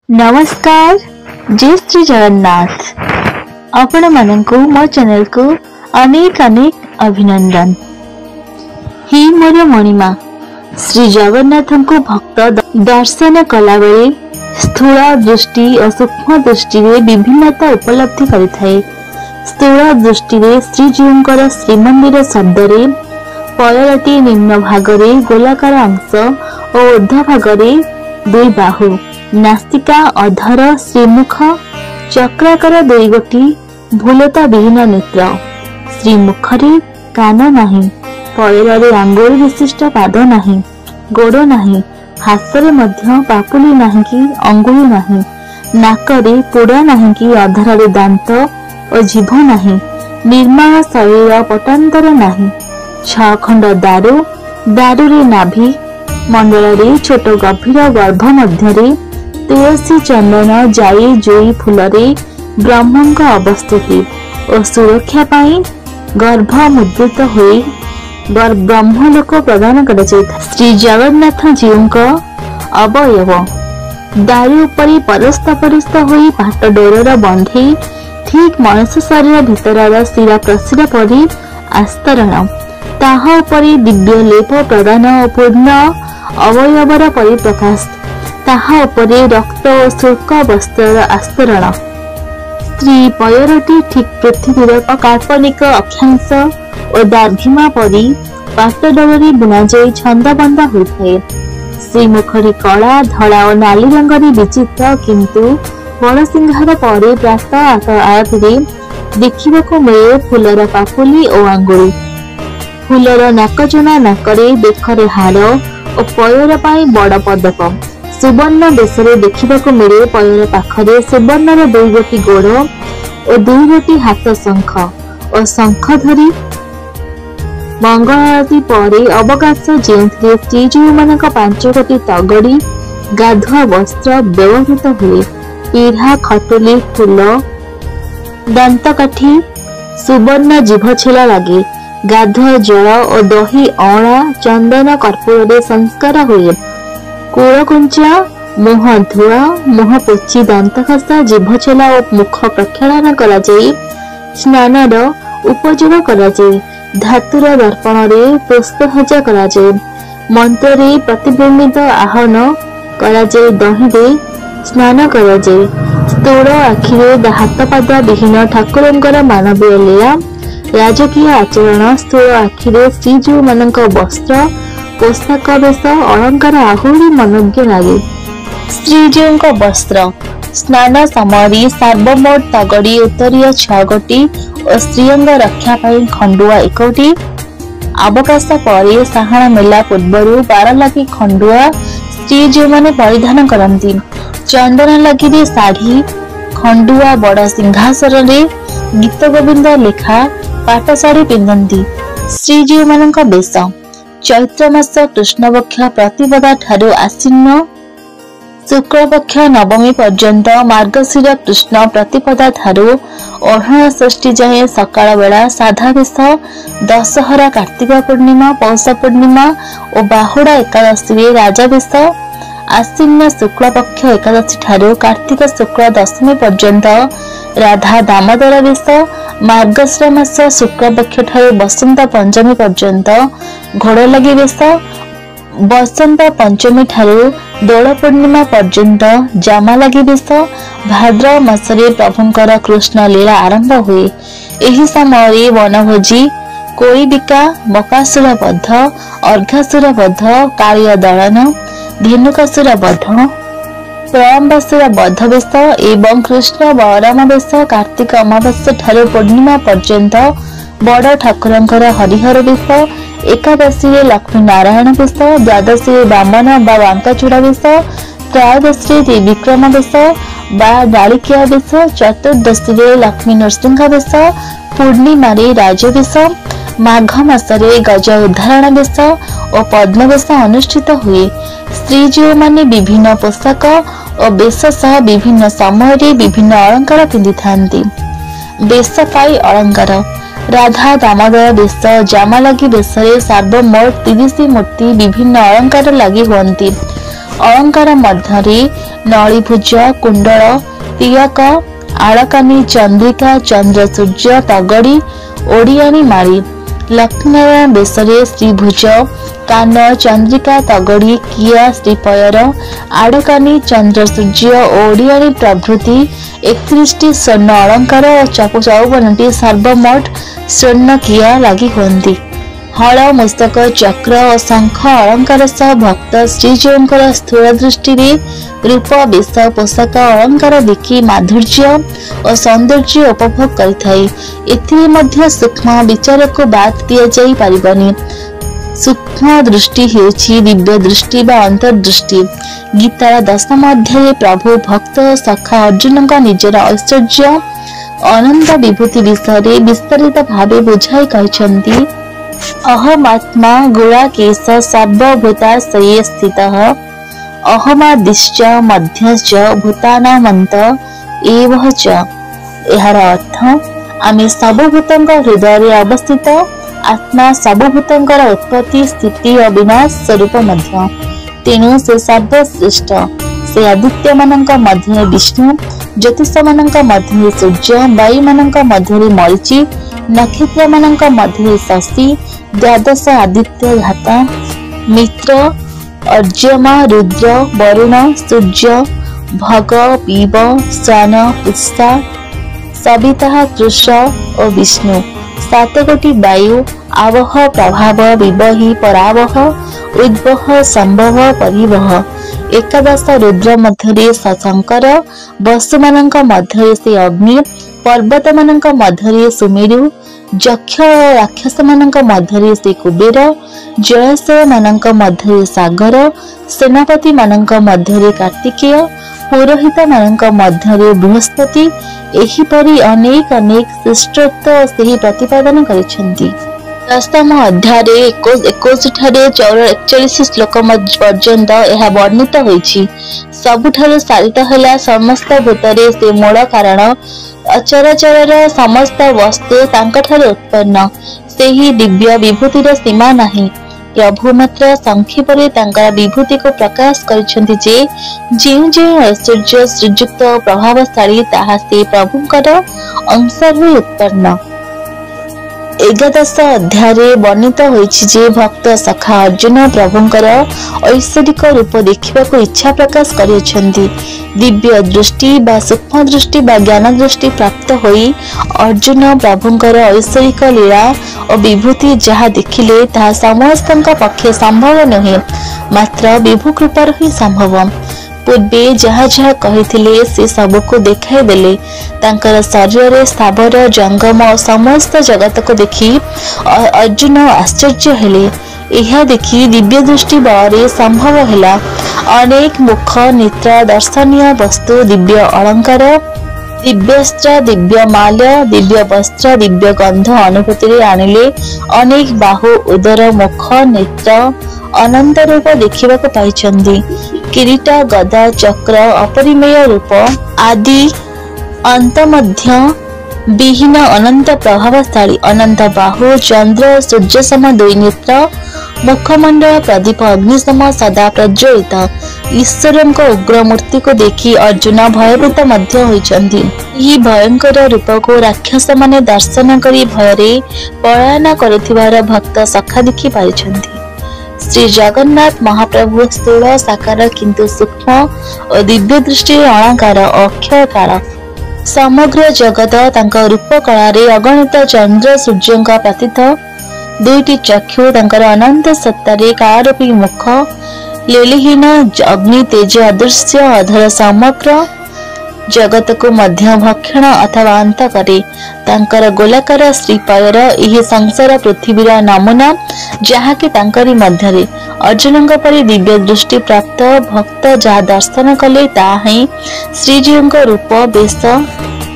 नमस्कार। जय श्री जगन्नाथ। आपण मानक मो चैनल को अनेक अनेक अभिनंदन। ही मोर मणिमा श्री जगन्नाथ को भक्त दर्शन कला बेले स्थूल दृष्टि और सूक्ष्म दृष्टि रे विभिन्नता उपलब्धि करिथाए। स्थूल दृष्टि रे श्रीजीउंकर श्रीमंदिर शब्द रे पयरटी निम्न भाग रे गोलाकार अंश और ऊर्ध्व भाग रे दुई बाहु, नासिका, अधर, श्रीमुख, चक्राकार दुई गोटी, भूलता विहीन नेत्र। श्रीमुखरे कान नाही, पयरे आंगुल विशिष्ट पाद नाही, गोड़ नाही, हाथरे मध्य पापुली नाही कि अंगुली नाही, नाकरे पुड़ा नाही कि अधर दांत और जीभ नाही, निर्माण शरीर पटांतर नाही, 6 खंड दारु, दारुरे नाभि, मंडल रे छोट गभीर गर्भ मध्य तुलसी, चंदन, जाई, जुई फूल रे ब्रह्मंक अवस्थिति और सुरक्षा पाई गर्भ मुद्रित होई ब्रह्मलोक प्रदान कर श्री जगन्नाथ जीव अवयव दारू उपरी परस्त परस्त होई पाट डोर बंधे ठीक मनुष्य शरीर भितर शिरा प्रशिरा परी आस्तरण ताहा उपरी दिव्य लेप प्रदान और पूर्ण अवयवर परिप्रकाश ताहा उपरे रक्त और शुल्क वस्त्र आस्तरण। स्त्री पयरटी ठीक पृथ्वीर काल्पनिक अक्षांश और दार्घिमा परी पाटडोरे बुना जाई छंदबंद होइଥାଏ। श्रीमुखरी कला धड़ा और नाली रंगरी विचित्र किंतु बड़ सिंहार परे प्रात आरती देखिबाको मिले फूलर पापुली और आंगुली, फूलर नाकचुना नाकरे बेखरे हार और पयर पाई बड़ पदक, सुवर्ण बेशरे देखिबाको मिले पयर पाखरे सुवर्णर 2 गोटी गोड़ और 2 गोटी हाथ शंख और शंख धरी मंगल आरती परे अवकाश जेउथिरे श्रीजीव मानक 5 गोटी तगड़ी गाधुआ वस्त्र व्यवहृत हुए। पीढ़ा, खटुली, फूल, दांतकाठी, सुवर्ण जीभ छेला लगे, गाधुआ जल और दही, अँला, चंदन, कर्पूर संस्कार हुए। कूलकुंचा, मुह धुआ, मुह पोछि, दांत खसा, जीभ छेला और मुख प्रक्षालन करा जाई स्नानर उपयोग करा जाई। धातुर दर्पण रे पुष्पभजा करा जाई। मंत्र रे प्रतिबिंबित आहन करा जाई। दही रे स्नान करा जाई। स्थूल आखिरे हाथपाद विहीन ठाकुरंकर मानवीय लीला राजकीय आचरण। स्थूल आखिरे श्रीजीव मानक वस्त्र पोशाक बेश अलंकार आहुरी मनोज्ञ लगे। श्रीजीव वस्त्र स्नान समय सार्वमोट तगड़ी उत्तरीय 6 गोटी और श्रीअंग रक्षा पाई खंडुआ 1 गोटी। अवकाश पर साहाना मेला पूर्व 12 लागी खंडुआ श्रीजीव माने परिधान करती। चंदन लगी शाढ़ी खंडुआ बड़ सिंहासन रे गीत गोविंद लेखा पाट शाढ़ी पिंधती। श्रीजीव मानक बेश चैत्र मास कृष्ण पक्ष प्रतिपदा ठारू आसीन शुक्ल पक्ष नवमी पर्यंत मार्गशीर कृष्ण प्रतिपदा ठारू अढ़ षष्ठी जाए सकाळ बेला साधा बेश, दशहरा, कार्तिक पूर्णिमा, पौष पूर्णिमा और बाहुड़ा एकादशी राजा बेश, आश्विन शुक्ल पक्ष एकादशी ठारू कार्तिक शुक्ल दशमी पर्यंत राधा दामोदर बेश, मार्गशीर मास शुक्ल पक्ष ठारू बसंत पंचमी पर्यंत घोड़ लगी बेश, बसंत पंचमी ठारू दोल पूर्णिमा पर्यंत जामा लगी बेश, भाद्रव मासरे प्रभुंकर कृष्ण लीला आरंभ हुए। एही समय वनभोजी, कोई बिका, बकासुर बध, अर्घासुर बध, कालिय दलन, धेनुकासुर बध, प्रलंबासुर बध बेश एवं कृष्ण बलराम बेश कार्तिक अमावास्या ठारू पूर्णिमा पर्यंत बड़ ठाकुरंकर हरिहर बेश, एकादशी लक्ष्मी नारायण बेश, द्वादशी बामन बा बांकाचूड़ा बेश, त्रयोदशी त्रिविक्रम बेश बा डालिकिया बेश, चतुर्दशी लक्ष्मी नृसिंह बेश, पूर्णिमा राज बेश, माघ मासरे गज उद्धारण बेश और पद्म बेश अनुष्ठित हुए। श्रीजीव माने विभिन्न पोशाक और बेश सह विभिन्न समय विभिन्न अलंकार पिंधि थांती। बेश पाई अलंकार राधा दामोदर बेश, जामा लगी बेश सार्वमोट 30 मूर्ति विभिन्न अलंकार लगी हुअंती। अलंकार मध्य नळीभुज कुंडल तिलक आड़कानी चंद्रिका चंद्र सूर्य तगड़ी ओडियानी माड़ी लक्ष्मीनारायण बेशरे श्रीभुज कान चंद्रिका तगड़ी किया श्रीपयर आड़कानी चंद्र सूर्य ओडियानी प्रभृति 31 स्वर्ण अलंकार और 54 सर्वमोट स्वर्ण किया लगी होती। हल मुस्तक चक्र और शंख अलंकार सह भक्त श्रीजीवर स्थूल दृष्टि रूप बेश पोशाक अलंकार देखि माधुर्य और सौंदर्य उपभोग करें। सूक्ष्म विचार को बात दि जानी। सूक्ष्म दृष्टि हेउछि दिव्य दृष्टि बा अंतर्दृष्टि। गीतार 10 अध्याय प्रभु भक्त सखा अर्जुन का निजर ऐश्वर्य अनंत विभूति विषय विस्तारित भावे बुझाई कहछन्ति। अहमात्मा गुणाकेश सर्वभूताश्रये स्थितः अहमादिश्च मध्यश्च भूतानामन्त एव च। एहार अर्थ आमे सबभूतंक हृदय अवस्थित आत्मा सबभूतंकर उत्पत्ति स्थिति और विनाश स्वरूप मध्य। तेणु से सर्वश्रेष्ठ। से आदित्य मानक मध्य विष्णु ज्योतिष मानक मध्य सूर्य वायु मानक मध्य मरीचि नक्षत्र मानक मध्य शशि द्वादश आदित्य घाता मित्र अर्जमा रुद्र वरुण सूर्य भग पीव स्वान पुष्पा सविता कृष और विष्णु 7 कोटि वायु आवह प्रभाव विवहि परावह उद्वह संभव परिवह 11 रुद्र मध्य शंकर वसु मानक मध्य से अग्नि पर्वत मानक मध्य सुमेरु यक्ष राक्षस मानक मध्य से कुबेर जलाशय मानक मध्य सागर सेनापति मानक मध्य कार्तिकेय पुरोहित मानक मध्य बृहस्पति एहिपरि अनेक श्रेष्ठत्व से प्रतिपादन करिसेंती। 10म अध्याय 21 ठारे 41 श्लोक पर्यंत यह वर्णित होईछि। सबुठारु सारित हैला समस्त भूतरे से मूल कारण अचराचर समस्त वस्तु तांकठारु उत्पन्न सेही दिव्य विभूतिर सीमा नाही। प्रभु मात्र संक्षेपरे तांकर विभूति को प्रकाश करिसेंति जे जे ऐश्वर्य श्रीयुक्त प्रभावशाली ताहा से प्रभुंकर अंशरु उत्पन्न। 11 अध्याय वर्णित होईछि जे भक्त सखा अर्जुन प्रभुंकर ऐश्वरिक रूप देखिबाको इच्छा प्रकाश करिसेंति। दिव्य दृष्टि बा सूक्ष्म दृष्टि बा ज्ञान दृष्टि प्राप्त होई अर्जुन प्रभुंकर ऐश्वरिक लीला और विभूति जहा देखिले ताहा समस्तଙ୍କ पक्षे संभव नहे मात्र विभु कृपार ही संभव। पूर्वे जहा जहा कहिथिले से सबको देखाई देले। तांकर शरीर रे स्थावर जंगम समस्त जगत को देखि अर्जुन आश्चर्य हेले। यह देखि दिव्य दृष्टि बଳରେ संभव हैला। अनेक मुख नेत्र दर्शनीय वस्तु दिव्य अलंकार दिव्यास्त्र दिव्य माल्य दिव्य वस्त्र दिव्य गंध अनुभूति रे आनिले। अनेक बाहु उदर मुख नेत्र अनंत रूप देखिबा को पाइछन्ती। किरीट गदा चक्र अपरिमेय रूप आदि अंत मध्य विहीन अनंत प्रभावशाली अनंत बाहु चंद्र सूर्य सम 2 नेत्र मुखमंडल प्रदीप अग्नि सम सदा प्रज्वलित ईश्वरन को उग्र मूर्ति को देखि अर्जुन भयभीत मध्य होइछन्ती। यही भयंकर रूप को राक्षस माने दर्शन करी भयरे पलायन करथिबार भक्त सखा देखि पाइछन्ती। श्री जगन्नाथ महाप्रभु स्थूल साकार किंतु सूक्ष्म और दिव्य दृष्टि अलंकार अक्षय काल समग्र जगत तांका रूप कला रे अगणित चंद्र सूर्यंका प्रतीत 2टी चक्षु तांकर अनंत सत्तारे कारूपी मुख लीलहीन अग्नि तेज अदृश्य अधर समग्र जगत को मध्य भक्षण अथवा अंत करे। तांकर गोलाकार श्रीपायर यही संसार पृथ्वीर नमूना जहाँकि तांकरी मध्यरे अर्जुनଙ୍କ परि दिव्य दृष्टि प्राप्त भक्त जहाँ दर्शन कले ताहा श्रीजीवଙ୍କ रूप बेश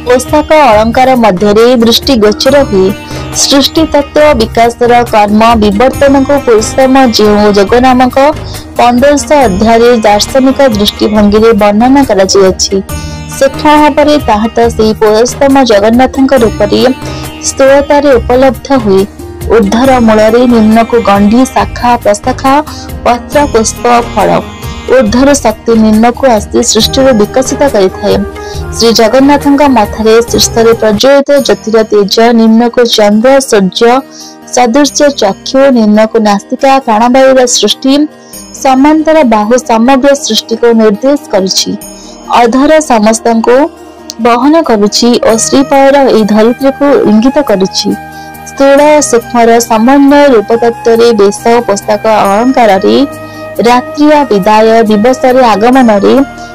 पोशाक अलंकार मध्यरे दृष्टि गोचर हुए। सृष्टि तत्व विकासर कर्म विवर्तन को पुरुषोत्तम जो जोग नामक 1500 अध्याय दार्शनिक दृष्टिभंगी वर्णना करा जायछि। सूक्ष्म भाव ताहा से पुरुषोत्तम जगन्नाथ रूप स्थूलतार उपलब्ध हुए। ऊर्धर मूल निम्न को गंडी शाखा प्रशाखा पत्र पुष्प फल ऊर्ध्वर शक्ति निम्नକୁ आसी सृष्टि विकसित करिଥାଏ। श्री जगन्नाथଙ୍କ मथरे शीर्षରେ प्रज्वलित ज्योतिर तेज, निम्नକୁ चंद्र सूर्य सदृश्य चक्षु, निम्नକୁ नासिका प्राणवायुर सृष्टि, समांतर बाहु समग्र सृष्टि को निर्देश करुछि। अधर समस्त को बहन करुछि और श्रीपायर एई धरित्री को इंगित करुछि। स्थूल सूक्ष्म समन्वय रूप तत्व वेश पोशाक अलंकार रात्रिया विदाय दिवस आगमन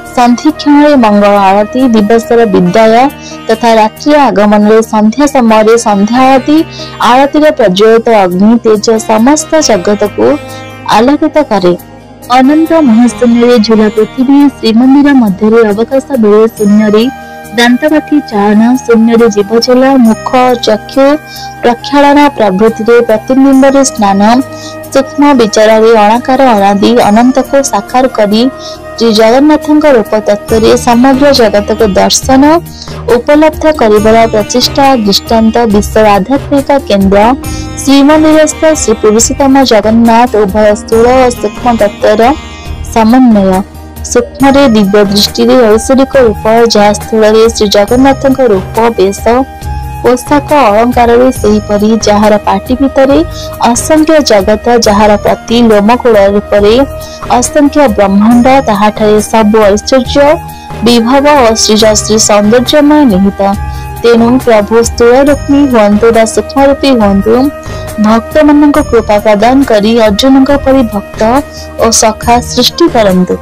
संधि क्षण मंगल आरती दिवस विदाय तथा रात्रि आगमन संध्या समय संध्या आरती आरती प्रज्वलित अग्नि तेज समस्त जगत को आलोकित करे। अनंत महाशून्य झूला पृथ्वी श्रीमंदिर मध्य अवकाश बेले शून्य दांतकाठी चालन शून्य जीवजल मुख चक्षु प्रक्षालन प्रभृति प्रतिबिंब स्नान सूक्ष्म विचार अणाकार अनादि अनंत को साकार करी श्री जगन्नाथ रूप तत्व समग्र जगत को दर्शन उपलब्ध कर प्रचेषा दृष्टांत विश्व आध्यात्मिक केन्द्र श्रीमंदिरस्थ श्री पुरुषोत्तम जगन्नाथ उभय स्थूल और सूक्ष्म तत्वर समन्वय सूक्ष्म दिव्य दृष्टि ऐश्वरिक रूप जहाँ स्थूल श्री जगन्नाथ रूप वेश पोशाक अलंकार जार पाटी भितर असंख्य जगत जार प्रति लोमकूल रूप असंख्य ब्रह्मांड ताहाठारे सबु ऐश्वर्य विभव और श्री सौंदर्यमय निहित। तेणु प्रभु स्थूल रूपी हुंतु बा सूक्ष्म रूपी हुंतु भक्त मान कृपा प्रदान करी अर्जुन परि भक्त और सखा सृष्टि करंतु।